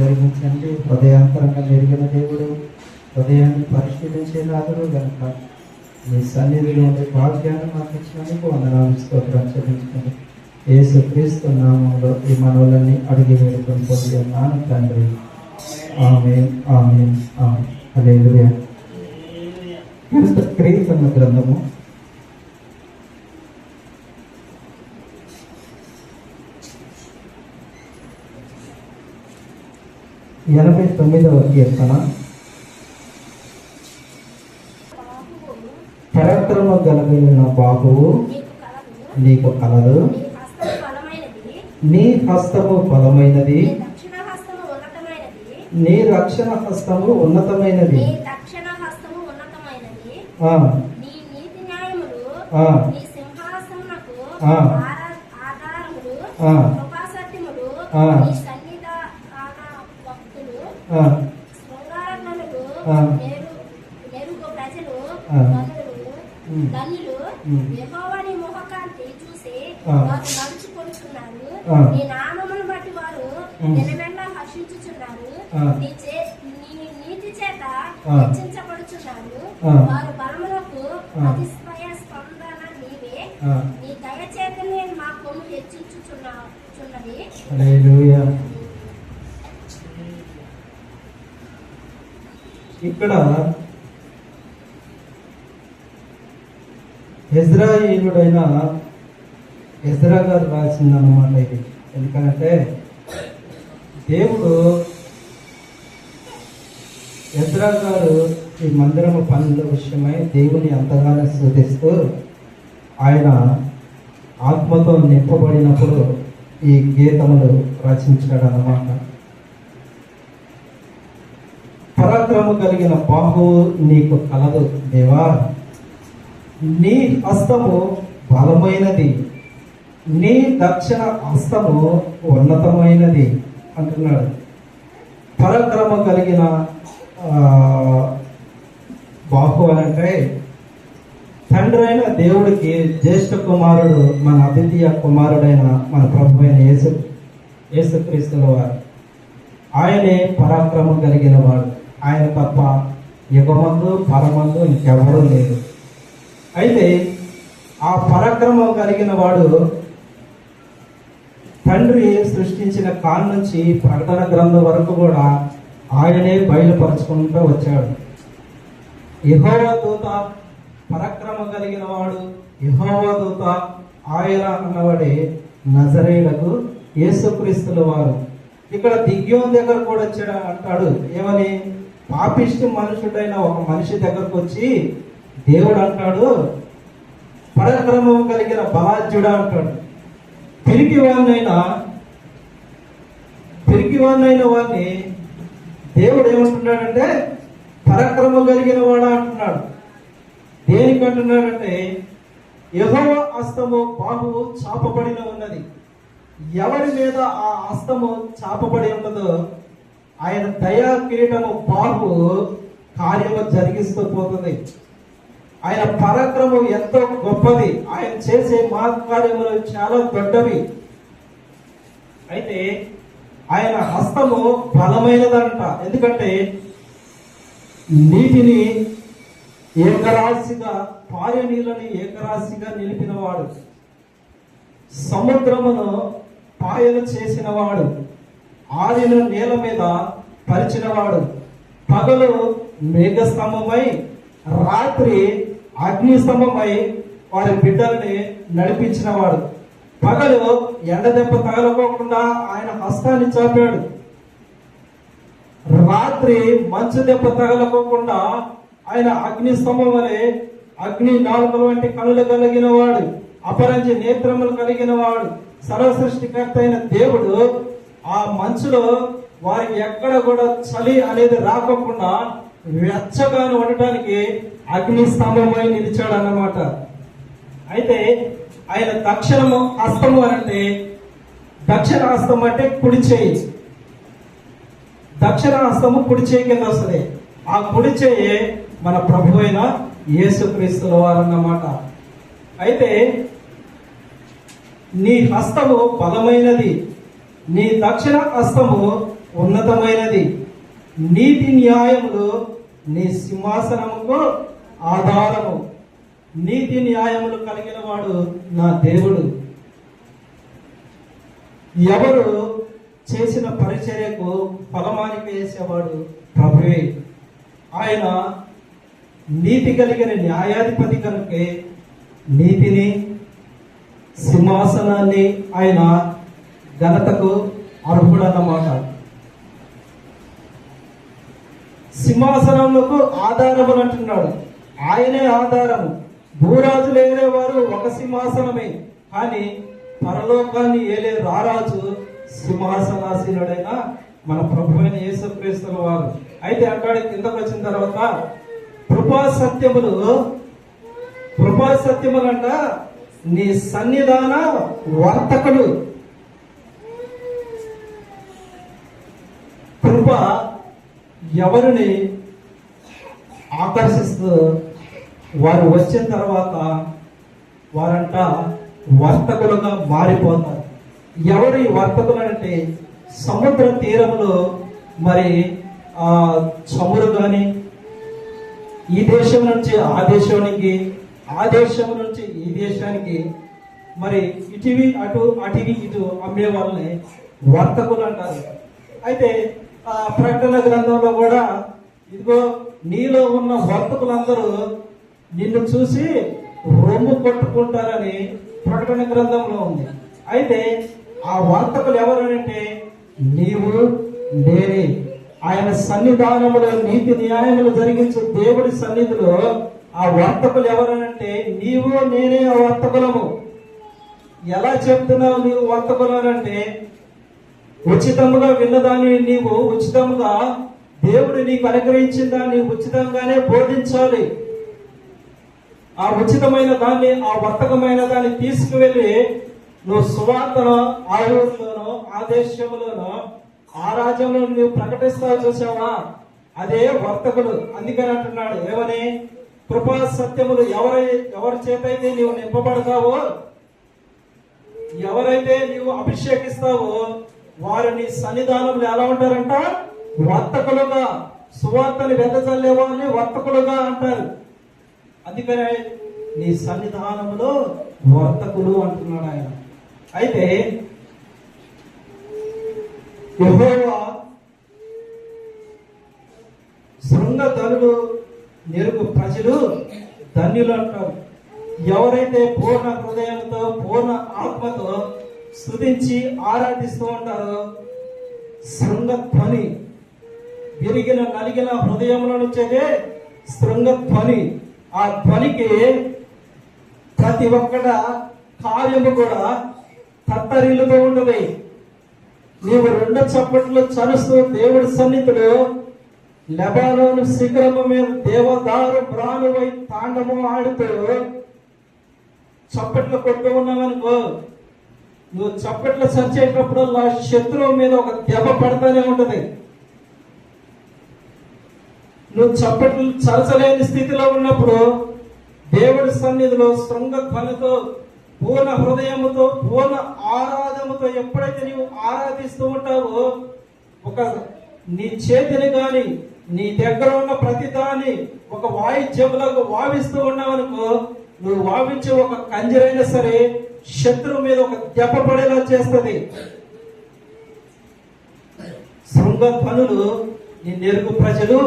జరిగించండి. హృదయాంతరంగా ఎరిగిన దేవుడు, హృదయాన్ని పరిశీలించే నాదుడు కనుక మీ సన్నిధిలో ఉండే భాగ్యాన్ని మాకు ఇచ్చినందుకు వందనాలు స్తోత్రం చెల్లించుకోండి. యేసుక్రీస్తు నామములో ఈ మనవులన్నీ అడిగి వేడుకొని పొంది ఉన్నాను తండ్రి. ఆమేన్, ఆమేన్, ఆమేన్. హల్లెలూయా. కీర్తన గ్రంథము 89వ కీర్తన. పరాక్రమ గలమైన బాహువు నీకు కలదు, నీ హస్తము బలమైనది, నీ రక్షణ హస్తము ఉన్నతమైనది. యెహోవాని ముఖకాంతి చూసి వారు నడుచుకొనుచున్నారు. నీ నామమును బట్టి వారు నిలబెల్లా హర్షించుచున్నారు. నీ నీతి చేత హెచ్చించబడుచున్నారు. వారు బలములకు అతిశయ స్పందన నీవే. నీ దయ చేతనే మా కొమ్ము హెచ్చించుచున్నది. హల్లెలూయా. ఇక్కడ ఇజ్రాయేలుడైన ఎజ్రా గారు రాసిందన్నమాట ఇది. ఎందుకంటే దేవుడు ఎజ్రా గారు ఈ మందిరము పనుల విషయమై దేవుని ఎంతగానో స్తుతిస్తూ ఆయన ఆత్మతో నింపబడినప్పుడు ఈ గీతములు రచించాడు అన్నమాట. పరాక్రమ కలిగిన బాహువు నీకు కలదు దేవా, నీ హస్తము బలమైనది, నీ దక్షిణ హస్తము ఉన్నతమైనది అంటున్నాడు. పరాక్రమ కలిగిన బాహు అంటే తండ్రి అయిన దేవుడికి జ్యేష్ఠ కుమారుడు మన అద్వితీయ కుమారుడైన మన ప్రభు అయిన యేసుక్రీస్తుల వారు. ఆయనే పరాక్రమం కలిగిన వాడు. ఆయన తప్ప యుగమందు పరమందు ఇంకెవరూ లేరు. అయితే ఆ పరాక్రమం కలిగిన వాడు తండ్రి సృష్టించిన కాలం నుంచి ప్రకటన గ్రంథం వరకు కూడా ఆయనే బయలుపరుచుకుంటూ వచ్చాడు. యెహోవా దూత పరాక్రమం కలిగిన వాడు, యెహోవా దూత ఆయన అన్నవాడే నజరేయులకు యేసుక్రీస్తుల వారు. ఇక్కడ దిగ్యోన్ దగ్గర కూడా వచ్చాడు అంటాడు. ఏమని? పాపిష్టి మనుషుడైన ఒక మనిషి దగ్గరకు వచ్చి దేవుడు అంటాడు, పరాక్రమం కలిగిన బలాజ్యుడా అంటాడు. పిరికివాడినైన వాడిని దేవుడు ఏమంటున్నాడంటే పరాక్రమం కలిగిన వాడా అంటున్నాడు. దేనికి అంటున్నాడంటే యెహోవా హస్తము బాహువు చాపబడిన ఉన్నది. ఎవరి మీద ఆ హస్తము చాపబడి ఉన్నదో ఆయన దయా కిరీటము బాహువు కార్యము జరిగిస్తూ పోతుంది. ఆయన పరాక్రమం ఎంతో గొప్పది. ఆయన చేసే మహత్కార్యములు చాలా పెద్దవి. అయితే ఆయన హస్తము బలమైనదంట. ఎందుకంటే నీటిని ఏకరాశిగా, పాయ నీళ్ళని ఏకరాశిగా నిలిపినవాడు, సముద్రమును పాయలు చేసినవాడు, ఆరిన నేల మీద పరిచినవాడు, పగలు మేఘస్తంభమై రాత్రి అగ్నిస్తంభమై వారి బిడ్డల్ని నడిపించినవాడు. పగలు ఎండదెబ్బ తగలకోకుండా ఆయన హస్తాన్ని చాపాడు. రాత్రి మంచు దెబ్బ తగలకోకుండా ఆయన అగ్నిస్తంభం వలె అగ్ని నాలుకల వంటి కనులు కలిగిన వాడు, అపరంజి నేత్రములు కలిగిన వాడు, సర్వసృష్టికర్త అయిన దేవుడు ఆ మంచులో వారికి ఎక్కడ కూడా చలి అనేది రాకుండా వెచ్చగాను ఉండటానికి అగ్ని స్తంభమై నిలిచాడు అన్నమాట. అయితే ఆయన దక్షిణ హస్తము అంటే, దక్షిణ హస్తం అంటే కుడి చేయి. దక్షిణ హస్తము కుడి చేయి కింద వస్తుంది. ఆ కుడి చేయి మన ప్రభు అయిన యేసుక్రీస్తుల వారు అన్నమాట. అయితే నీ హస్తము బలమైనది, నీ దక్షిణ హస్తము ఉన్నతమైనది. నీతి న్యాయములు నీ సింహాసనముకు ఆధారము. నీతి న్యాయములు కలిగిన వాడు నా దేవుడు. ఎవరు చేసిన పరిచర్యకు ఫలమానిక వేసేవాడు ప్రభువే. ఆయన నీతి కలిగిన న్యాయాధిపతి కనుకే నీతిని, సింహాసనాన్ని ఆయన ఘనతకు అర్హుడన్నమాట. సింహాసనములకు ఆధారములు అంటున్నాడు. ఆయనే ఆధారము. భూరాజులు ఏలేవారు ఒక సింహాసనమే, కానీ పరలోకాన్ని ఏలే రారాజు సింహాసనాసీనుడైన మన ప్రభువైన యేసుక్రీస్తుల వారు. అయితే అక్కడ కిందకు వచ్చిన తర్వాత కృపా సత్యములంట నీ సన్నిధాన వర్తకులు. కృప ఎవరిని ఆకర్షిస్తూ వారు వచ్చిన తర్వాత వారంట వర్తకులుగా మారిపోతారు. ఎవరు ఈ వర్తకులు అంటే సముద్ర తీరంలో మరి చమురు కానీ ఈ దేశం నుంచి ఆ దేశానికి, ఆ దేశం నుంచి ఈ దేశానికి మరి ఇటువి అటు అటువి ఇటు అమ్మే వాళ్ళని వర్తకులు అంటారు. అయితే ప్రకటన గ్రంథంలో కూడా ఇదిగో నీలో ఉన్న వర్తకులందరూ నిన్ను చూసి రొమ్ము కొట్టుకుంటారని ప్రకటన గ్రంథంలో ఉంది. అయితే ఆ వర్తకులు ఎవరంటే నీవు నేనే. ఆయన సన్నిధానములో నీతి న్యాయములు జరిగించే దేవుడి సన్నిధిలో ఆ వర్తకులు ఎవరనంటే నీవు నేనే ఆ వర్తకులము. ఎలా చెప్తున్నావు నీవు వర్తకులు అంటే ఉచితముగా విన్నదాన్ని నీవు ఉచితముగా దేవుడు నీకు అనుగ్రహించిన దాన్ని ఉచితంగానే బోధించాలి. ఆ ఉచితమైన దాన్ని, ఆ వర్తకమైన దాన్ని తీసుకువెళ్ళి నువ్వు సువార్తను ఆ ఊరిలోనో ఆ దేశంలోనో ఆ రాజ్యంలో నువ్వు ప్రకటిస్తావు. చూసావా? అదే వర్తకులు. అందుకని అంటున్నాడు ఏమని, కృపా సత్యములు ఎవరి చేతైతే నీవు నింపబడతావో, ఎవరైతే నీవు అభిషేకిస్తావో వారు నీ సన్నిధానంలో ఎలా ఉంటారంట? వర్తకులుగా. సువార్తని వెదజల్లే వాళ్ళని వర్తకులుగా అంటారు. అందుకనే నీ సన్నిధానంలో వర్తకులు అంటున్నాడు ఆయన. అయితే యెహోవా శృంగధనులు నెరుగు ప్రజలు ధన్యులు అంటారు. ఎవరైతే పూర్ణ హృదయంతో పూర్ణ ఆత్మతో స్తుతించి ఆరాధిస్తూ ఉంటారో, శృంగధ్వని విరిగిన నలిగిన హృదయంలో నుంచేదే శృంగధ్వని. ఆ ధ్వనికి ప్రతి ఒక్కట కార్యము కూడా తత్తరిల్లుతూ ఉంటుంది. నీవు రెండు చప్పట్లు చరుస్తూ దేవుడి సన్నిధిలో లెబానోను శిఖరము మీద దేవదారు ప్రాణువై తాండము ఆడుతూ చప్పట్లు కొట్టు ఉన్నావనుకో, నువ్వు చప్పట్లు చచ్చేటప్పుడు శత్రువు మీద ఒక దెబ్బ పడతానే ఉంటది. నువ్వు చప్పట్లు చరచలేని స్థితిలో ఉన్నప్పుడు దేవుడి సన్నిధిలో శృంగధ్వనితో పూర్ణ హృదయముతో పూర్ణ ఆరాధనతో ఎప్పుడైతే నీవు ఆరాధిస్తూ ఉంటావో, ఒక నీ చేతిని గాని నీ దగ్గర ఉన్న ప్రతి దాన్ని ఒక వాయిద్యములకు వావిస్తూ ఉన్నావనుకో, నువ్వు వావించే ఒక కంజరైనా సరే శత్రువు మీద ఒక దెబ్బ పడేలా చేస్తుంది. శృంగధ్వనులు నీ నెరుగు ప్రజలు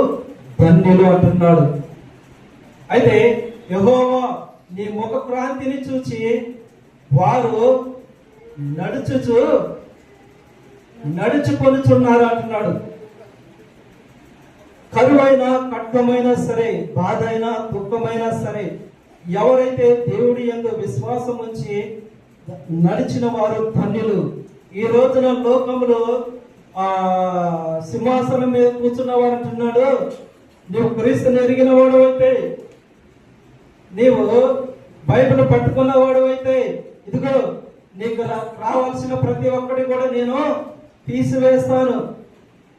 ధన్యులు అంటున్నాడు. అయితే యెహోవా నీ ముఖ క్రాంతిని చూచి వారు నడుచుకొనుచున్నారు అంటున్నాడు. కరువైనా ఖడ్గమైనా సరే, బాధ అయినా దుఃఖమైనా సరే, ఎవరైతే దేవుడి యందు విశ్వాసం ఉంచి నడిచిన వారు ధన్యులు. ఈ రోజున లోకంలో సింహాసనం మీద కూర్చున్నవాడు అంటున్నాడు, నీవు క్రీస్తుని ఎరిగిన వాడు అయితే, నీవు బైబిల్ పట్టుకున్నవాడు అయితే, ఇదిగో నీకు రావాల్సిన ప్రతి ఒక్కటి కూడా నేను తీసివేస్తాను.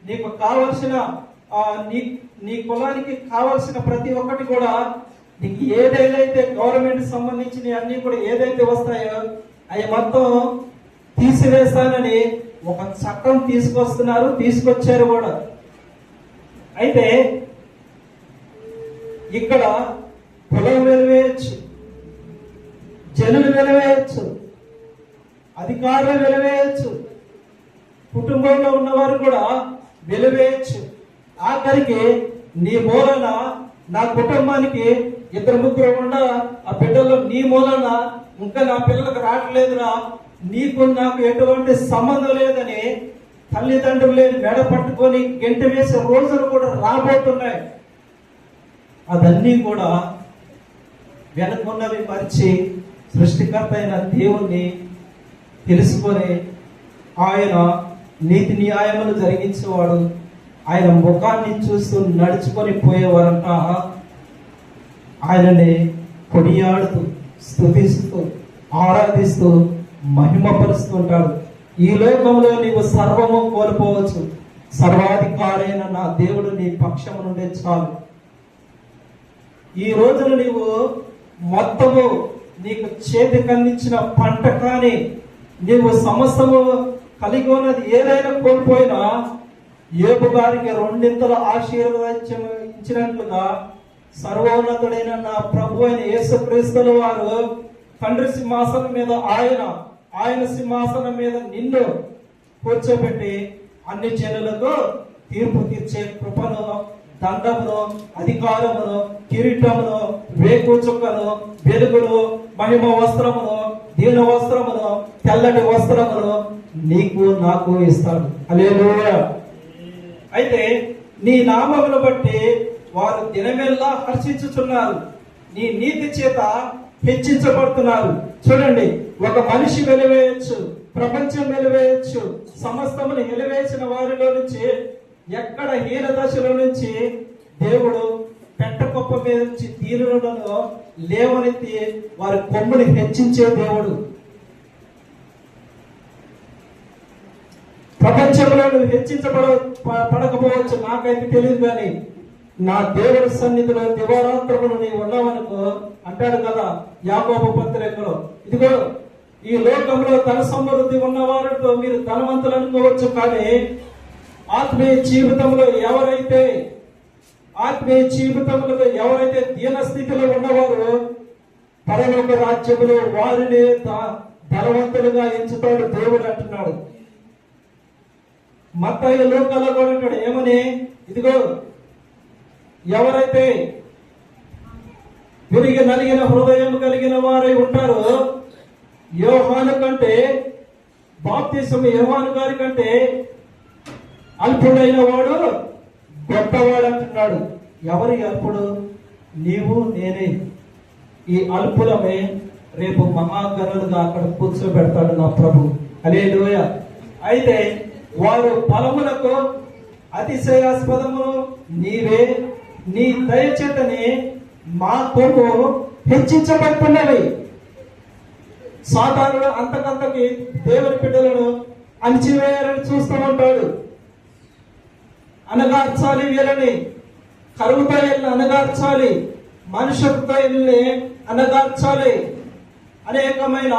నీకు కావలసిన నీ కులానికి కావలసిన ప్రతి ఒక్కటి కూడా, నీకు ఏదైతే గవర్నమెంట్ సంబంధించిన అన్ని కూడా ఏదైతే వస్తాయో అవి మొత్తం తీసివేస్తానని ఒక చట్టం తీసుకొచ్చారు కూడా. అయితే ఇక్కడ కులం వెలివేయచ్చు, జనులు వెలివేయచ్చు, అధికారులు వెలివేయచ్చు, కుటుంబంలో ఉన్నవారు కూడా వెలివేయచ్చు. ఆఖరికి నీ మూలన నా కుటుంబానికి 2-3 ఉండ, ఆ బిడ్డలు నీ మూలన ఇంకా నా పిల్లలకు రావట్లేదురా, నీకు నాకు ఎటువంటి సంబంధం లేదని తల్లిదండ్రులు మెడ పట్టుకొని గెంట వేసే రోజులు కూడా రాబోతున్నాయి. అదన్నీ కూడా వెనుకున్నవి మరిచి సృష్టికర్త అయిన దేవుణ్ణి తెలుసుకొని ఆయన నీతి న్యాయములు జరిగించేవాడు, ఆయన ముఖాన్ని చూస్తూ నడుచుకొని పోయేవారంట. ఆయనని కొనియాడుతూ స్తుతిస్తూ ఆరాధిస్తూ మహిమపరుస్తుంటాడు. ఈ లోకంలో నీవు సర్వము కోల్పోవచ్చు, సర్వాధికారైన నా దేవుడు నీ పక్షము నుండే చాలు. ఈ రోజున నీవు మొత్తము నీకు చేతికి అందించిన పంట కానీ నీవు సమస్తము కలిగి ఉన్నది ఏదైనా కోల్పోయినా యోబు గారికి 2 ఆశీర్వాదం ఇచ్చినట్లుగా సర్వోన్నతుడైన నా ప్రభు అయిన యేసుక్రీస్తుల వారు తండ్రి సింహాసనం మీద ఆయన సింహాసనం మీద నిన్ను కూర్చోబెట్టి అన్ని జనులకు తీర్పు తీర్చే కృపను, దండమును, అధికారమును, కిరీటమును, వేకు చుక్కను, వెలుగును, మహిమ వస్త్రమును, దీన వస్త్రమును, తెల్లటి వస్త్రమును నీకు నాకు ఇస్తాడు. హల్లెలూయా. అయితే నీ నామమును బట్టి వారు దినమెల్లా హర్షించుచున్నారు, నీ నీతి చేత హెచ్చించబడుతున్నారు. చూడండి, ఒక మనిషి వెలివేయచ్చు, ప్రపంచం వెలివేయచ్చు, సమస్తమును వెలివేసిన వారిలో నుంచి ఎక్కడ హీన దశలో నుంచి దేవుడు పెట్టకొప్ప మీద నుంచి దీనులను లేవనెత్తి వారి కొమ్ముని హెచ్చించే దేవుడు. ప్రపంచంలో నువ్వు హెచ్చించబడకపోవచ్చు, నాకైతే తెలియదు, కానీ నా దేవుడి సన్నిధిలో దివారాత్రములు నీవు ఉన్నావనుకో అంటాడు కదా యాకోబు పత్రికలో. ఇదిగో ఈ లోకంలో ధన సమృద్ధి ఉన్న వారితో మీరు ధనవంతులు అనుకోవచ్చు, కానీ ఆత్మీయ జీవితంలో ఎవరైతే దీన స్థితిలో ఉన్నవారు పరలోక రాజ్యములో వారిని ధనవంతులుగా ఎంచుతాడు దేవుడు అంటున్నాడు. మత్తయి లోకాల్లో కూడా అంటాడు ఏమని, ఇదిగో ఎవరైతే విరిగి నలిగిన హృదయం కలిగిన వారై ఉంటారో యోహాను కంటే, బాప్తిసం యోహాను గారి కంటే అల్పుడైన వాడు గొప్పవాడు అంటున్నాడు. ఎవరి అల్పుడు? నీవు నేనే. ఈ అల్పులమే రేపు మహాగణులుగా అక్కడ కూర్చోబెడతాడు నా ప్రభు. హల్లెలూయా. అయితే వారు ఫలములకు అతిశయాస్పదము నీవే, నీ దయచేతనే మా కొమ్ము హెచ్చించబడుతున్నవి. సాతానుడు అంతకంతకి దేవుని బిడ్డలను అణిచివేయాలని చూస్తూ ఉంటాడు. అనగార్చాలి, వీళ్ళని కరువుతో వెళ్ళి అనగార్చాలి, మనుషులతో వెళ్ళి అనగార్చాలి, అనేకమైన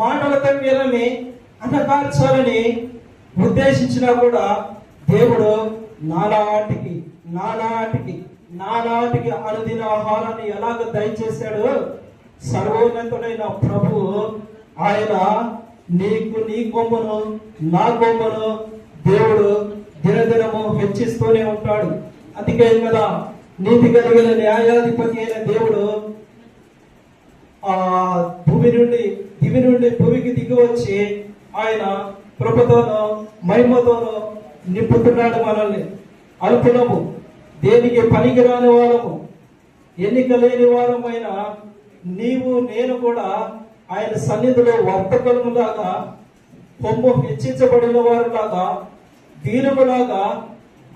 మాటలతో వీళ్ళని అనగార్చాలని ఉద్దేశించినా కూడా దేవుడు నానాటికి అనుదిన ఆహారాన్ని ఎలాగ దయచేశాడు సర్వోన్నతుడైన ప్రభు. ఆయన నీకు నీ కొమ్మును నా కొమ్మును దేవుడు దినదినము హెచ్చిస్తూనే ఉంటాడు. అందుకే కదా నీతి కలిగిన న్యాయాధిపతి అయిన దేవుడు ఆ దివి నుండి భూమికి దిగి వచ్చి ఆయన కృపతోనూ మహిమతోనూ నింపుతున్నాడు మనల్ని. అల్పులము, దేనికి పనికిరాని వారము, ఎన్నిక లేని వారమైన నీవు నేను కూడా ఆయన సన్నిధిలో వర్తకులములాగా, కొమ్ము హెచ్చించబడిన వారులాగా, దీనుములాగా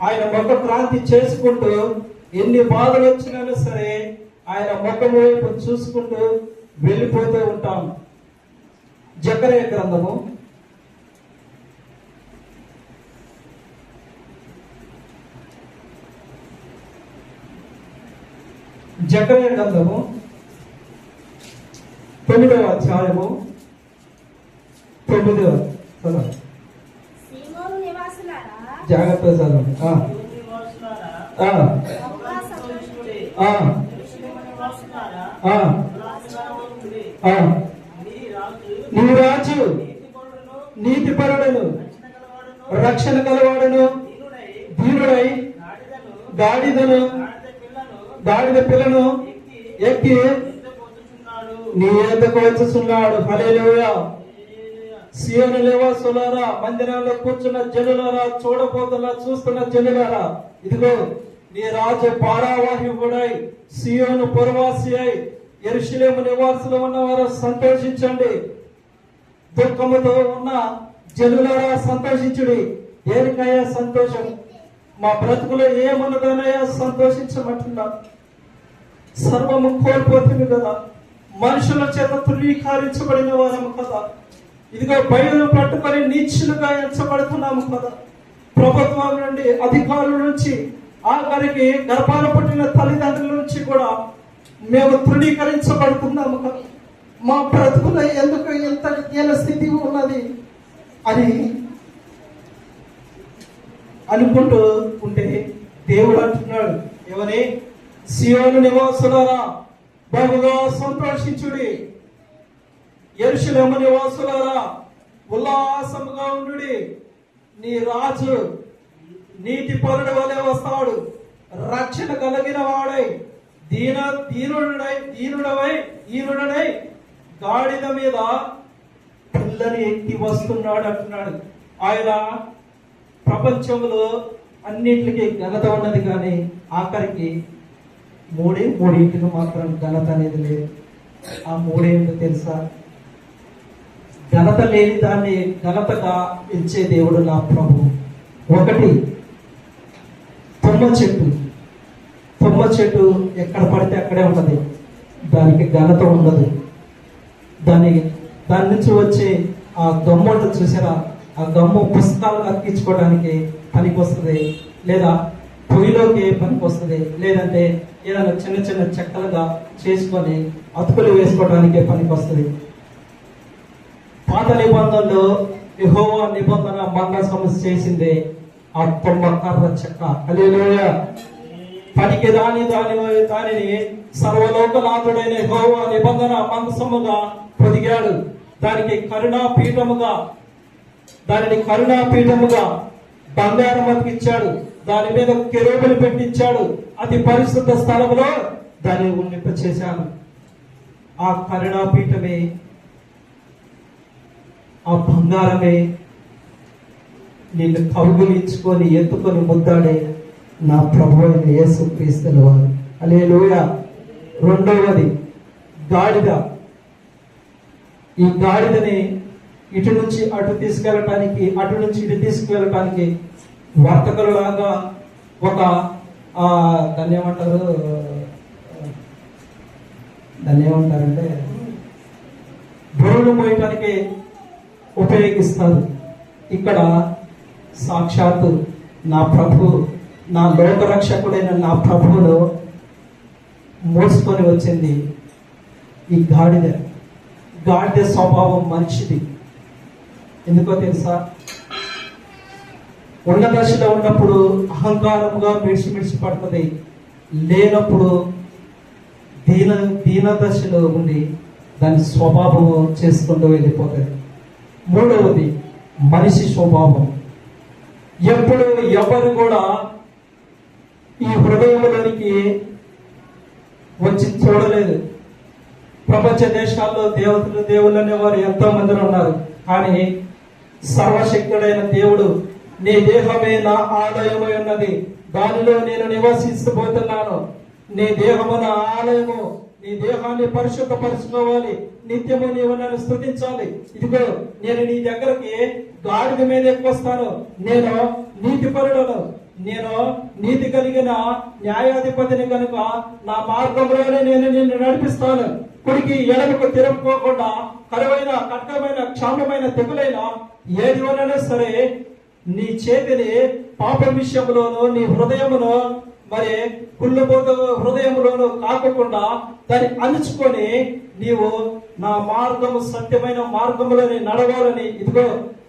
ఆయన ముఖ క్రాంతి చేసుకుంటూ ఎన్ని బాధలు వచ్చినా సరే ఆయన ముఖం వైపు చూసుకుంటూ వెళ్ళిపోతూ ఉంటాం. జకరియా గ్రంథము 9వ అధ్యాయము 9వ పెద్ద చదవండి. బహుగా సంతోషించుడి. యెరూషలేము నివాసులారా, నీ రాజు నీతిపరుడును రక్షణ గలవాడును దీనుడై గాడిద పిల్లను ఎక్కి నీ యొద్దకు వచ్చుచున్నాడు. హల్లెలూయా. సియోను నివాసులారా, మందిరంలో కూర్చున్న జనులారా, చూస్తున్న జనులారా, ఇదిగో నీ రాజు పారావాహ్యుడై సియోను పురవాసి అయి యెరూషలేము నివాసులు ఉన్నవారు సంతోషించండి. దుఃఖముతో ఉన్న జనులారా సంతోషించుడి. దేనికయ్యా సంతోషం? మా బ్రతుకులో ఏమున్నదనయ్యా సంతోషించమంటున్నా? సర్వము కోల్పోతుంది కదా, మనుషుల చేత తుల్లీకరించబడిన వారము కదా, ఇదిగో బయలు పట్టుకొని నీచులుగా ఎంచబడుతున్నాము కదా, ప్రభుత్వాల నుండి అధికారుల నుంచి ఆఖరికి గర్భాన పుట్టిన తల్లిదండ్రుల నుంచి కూడా మేము తృణీకరించబడుతున్నాము కదా. మా బ్రతుకులో ఎందుకు ఎంత దీన స్థితి ఉన్నది అని అనుకుంటూ ఉంటే దేవుడు అంటున్నాడు, ఏమని? సియోను నివాసులారా బహుగా సంతోషించుడి, యెరూషలేము నివాసులారా ఉల్లాసముగా ఉండుడి. నీ రాజు నీతి పరుడు వలె వస్తాడు, రక్షణ కలిగిన వాడై దీనుడై గాడిద మీద పిల్లని ఎక్కి వస్తున్నాడు అంటున్నాడు. ఆయన ప్రపంచంలో అన్నింటికి ఘనత ఉన్నది, కానీ ఆఖరికి మూడింటికి మాత్రం ఘనత అనేది లేదు. ఆ మూడేంటో తెలుసా? ఘనత లేని దాన్ని ఘనతగా ఇచ్చే దేవుడు నా ప్రభు. ఒకటి తుమ్మ చెట్టు ఎక్కడ పడితే అక్కడే ఉన్నది, దానికి ఘనత ఉండదు. దాని నుంచి వచ్చే ఆ గమ్ము ఉంటుంది చూసారా, ఆ గమ్ము పుస్తకాలు అతికించుకోవడానికి పనికి వస్తుంది, లేదా పొయ్యిలోకి పనికి వస్తుంది, లేదంటే ఏదైనా చిన్న చిన్న చెక్కలుగా చేసుకొని అతుకులు వేసుకోవడానికి పనికి వస్తుంది. పాత నిబంధనలో యెహోవా నిబంధన మందసము చేసిందే ఆ తొమ్మ కర్ర చెక్క. హల్లెలూయా. పనికి దానిని సర్వలోకనాథుడైన యెహోవా నిబంధన మందసముగా పొదిగాడు. దానిని కరుణాపీఠముగా బంగారం అతికిచ్చాడు. దాని మీద కెరూబులు పెట్టించాడు. అతి పరిశుద్ధ స్థలంలో దాన్ని ఉన్నింప చేశాను. ఆ కరుణాపీఠమే, ఆ బంగారమే నిన్ను కౌగిలించుకొని ఎత్తుకొని ముద్దాడే నా ప్రభు అయిన యేసుక్రీస్తుల వారు. హల్లెలూయా. రెండవది గాడిద. ఈ గాడిదని ఇటు నుంచి అటు తీసుకెళ్ళటానికి, అటు నుంచి ఇటు తీసుకువెళ్ళటానికి వర్తకులలాగా ఒక దాన్ని ఏమంటారంటే బరువులు మోయటానికి ఉపయోగిస్తారు. ఇక్కడ సాక్షాత్తు నా ప్రభు, నా లోకరక్షకుడైన నా ప్రభువును మోసుకొని వచ్చింది ఈ గాడిద. గాడిద స్వభావం మనిషిది. ఎందుకో తెలుసా? ఉన్న దశలో ఉన్నప్పుడు అహంకారముగా మిడిసి పడుతుంది, లేనప్పుడు దీన దశలో ఉండి దాని స్వభావం చేసుకుంటూ వెళ్ళిపోతుంది. మూడవది మనిషి స్వభావం. ఎప్పుడు ఎవరు కూడా ఈ హృదయంలోనికి వచ్చి చూడలేదు. ప్రపంచ దేశాల్లో దేవుళ్ళు అనేవారు ఎంతో మంది ఉన్నారు, కానీ సర్వశక్తుడైన దేవుడు, నీ దేహమే నా ఆలయమై ఉన్నది, దానిలో నేను నివసించబోతున్నాను, నీ దేహము నా ఆలయము, నీ దేహాన్ని పరిశుద్ధపరచుకోవాలి, నిత్యము నీవు నన్ను స్తుతించాలి. ఇదిగో నేను నీ దగ్గరకి గాడిద మీద ఎక్కువస్తాను, నేను నీతిపరుడను, నేను నీతి కలిగిన న్యాయాధిపతిని కనుక నా మార్గంలోనే నేను నిన్ను నడిపిస్తాను. కుడికి ఎడమకు తిరగకోకుండా కరువైన కట్టమైన క్షామమైన తెగులైన ఏది వలన సరే నీ చేతిని పాప విషయంలోను నీ హృదయమును మరి కుళ్ళుపోతూ హృదయంలోను కాకుండా దాన్ని అణుచుకొని నీవు నా మార్గము సత్యమైన మార్గములని నడవాలని, ఇదిగో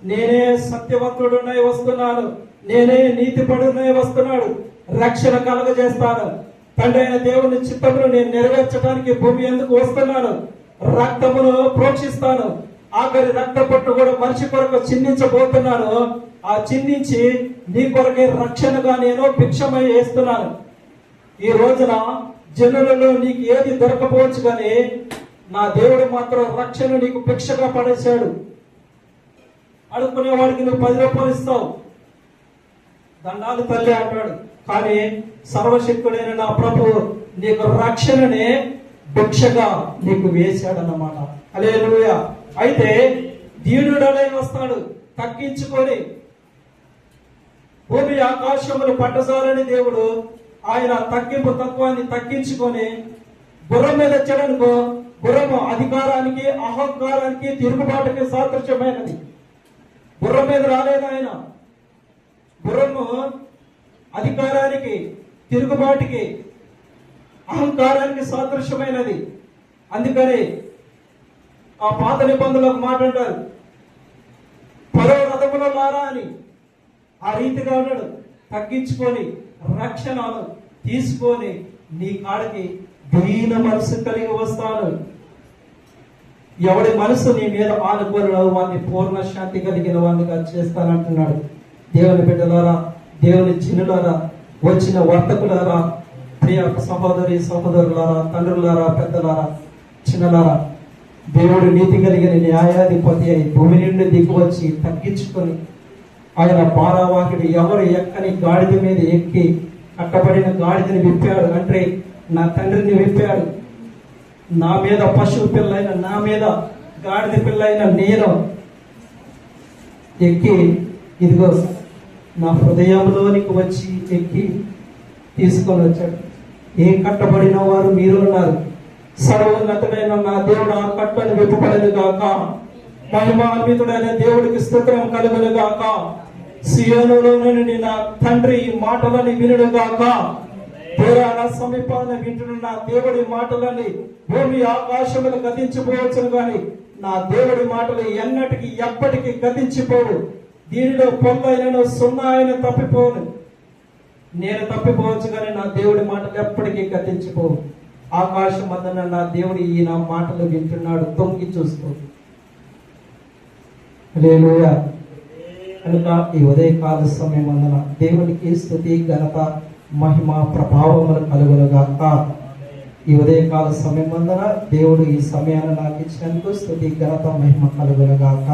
నేనే సత్యవంతుడునై వస్తున్నాను, నేనే నీతిపరుడనే వస్తున్నాడు, రక్షణ కలుగజేస్తాను. తండ్రి అయిన దేవుని చిత్తమును నేను నెరవేర్చడానికి భూమి ఎందుకు వస్తున్నాను, రక్తమును ప్రోక్షిస్తాను, ఆఖరి రక్త పొట్టు కూడా మనిషి కొరకు చిందించబోతున్నాను. ఆ చిందించి నీ కొరకే రక్షణగా నేను భిక్షమై వేస్తున్నాను. ఈ రోజున జనులలో నీకు ఏది దొరకపోవచ్చు కానీ నా దేవుడు మాత్రం రక్షణ నీకు భిక్షగా పడేశాడు. అడుక్కునేవాడికి నువ్వు 10 రూపాయలు ఇస్తావు, దండాలు తల్లి అంటాడు. కానీ సర్వశక్తుడైన నా ప్రభు నీకు రక్షణనే భిక్షగా నీకు వేశాడన్నమాట. హల్లెలూయా. అయితే దీనుడనే వస్తాడు, తగ్గించుకొని భూమి ఆకాశములు పట్టజాలని దేవుడు ఆయన తగ్గింపు తత్వాన్ని తగ్గించుకొని గుర్రం మీద వచ్చాడనుకో, గుర్రము అధికారానికి, అహంకారానికి, తిరుగుబాటుకి సాదృశ్యమైనది. గుర్రం మీద రాలేదు ఆయన. గుర్రము అధికారానికి, తిరుగుబాటుకి, అహంకారానికి సాదృశ్యమైనది. అందుకని ఆ పాత నిబంధనలు ఒక మాట అంటారు, పరో రథముల లారా అని. ఆ రీతిగా ఉన్నాడు, తగ్గించుకొని రక్షణను తీసుకొని నీ కాడికి దీన మనసు కలిగి వస్తాను. ఎవడి మనసు నీ మీద ఆనుకోని వాడిని పూర్ణ శాంతి కలిగిన వాడిగా చేస్తానంటున్నాడు. దేవుని బిడ్డలారా, దేవుని చిన్నులారా, వచ్చిన వర్తకులారా, ప్రియ సహోదరి సహోదరులారా, తండ్రులారా, పెద్దలారా, చిన్నలారా, దేవుడు నీతి కలిగిన న్యాయాధిపతి అయి భూమి నుండి దిగివచ్చి తగ్గించుకొని ఆయన పారావాహుడు ఎవరు ఎక్కని గాడిద మీద ఎక్కి కట్టబడిన గాడిదని విప్పాడు. అంటే నా తండ్రిని విప్పాడు. నా మీద పశువు పిల్లైన, నా మీద గాడిద పిల్లైన నేను ఎక్కి ఇదిగో నా హృదయంలోనికి వచ్చి ఎక్కి తీసుకొని వచ్చాడు. ఏ కట్టబడిన వారు మీరు ఉన్నారు. సర్వోన్నతుడైన నా దేవుడు ఆ కట్టను విప్పబడను గాక. మహిమాన్వితుడైన దేవుడికి స్తోత్రం కలుగును గాక. సియోనులో నుండి నా తండ్రి ఈ మాటలని వినుడు గాక. పురాణ సమీపాన వింటున్న నా దేవుడి మాటలని భూమి ఆకాశములు గతించిపోవచ్చును గాని నా దేవుడి మాటలు ఎన్నటికి ఎప్పటికీ గతించిపోవు. దీనిలో పొందైనను సున్నా అయిన తప్పిపోను. నేను తప్పిపోవచ్చు కానీ నా దేవుడి మాటలు ఎప్పటికీ గతించిపోవు. ఆకాశం అందన నా దేవుడు ఈ నా మాటలు వింటున్నాడు, తొంగి చూస్తూ. హల్లెలూయా. కనుక ఈ ఉదయకాల సమయం అందన దేవునికి స్తుతి, ఘనత, మహిమ, ప్రభావములు కలుగునుగాక. ఈ ఉదయకాల సమయం అందన దేవుడు ఈ సమయాన్ని నాకు ఇచ్చినందుకు స్తుతి, ఘనత, మహిమ కలుగునుగాక.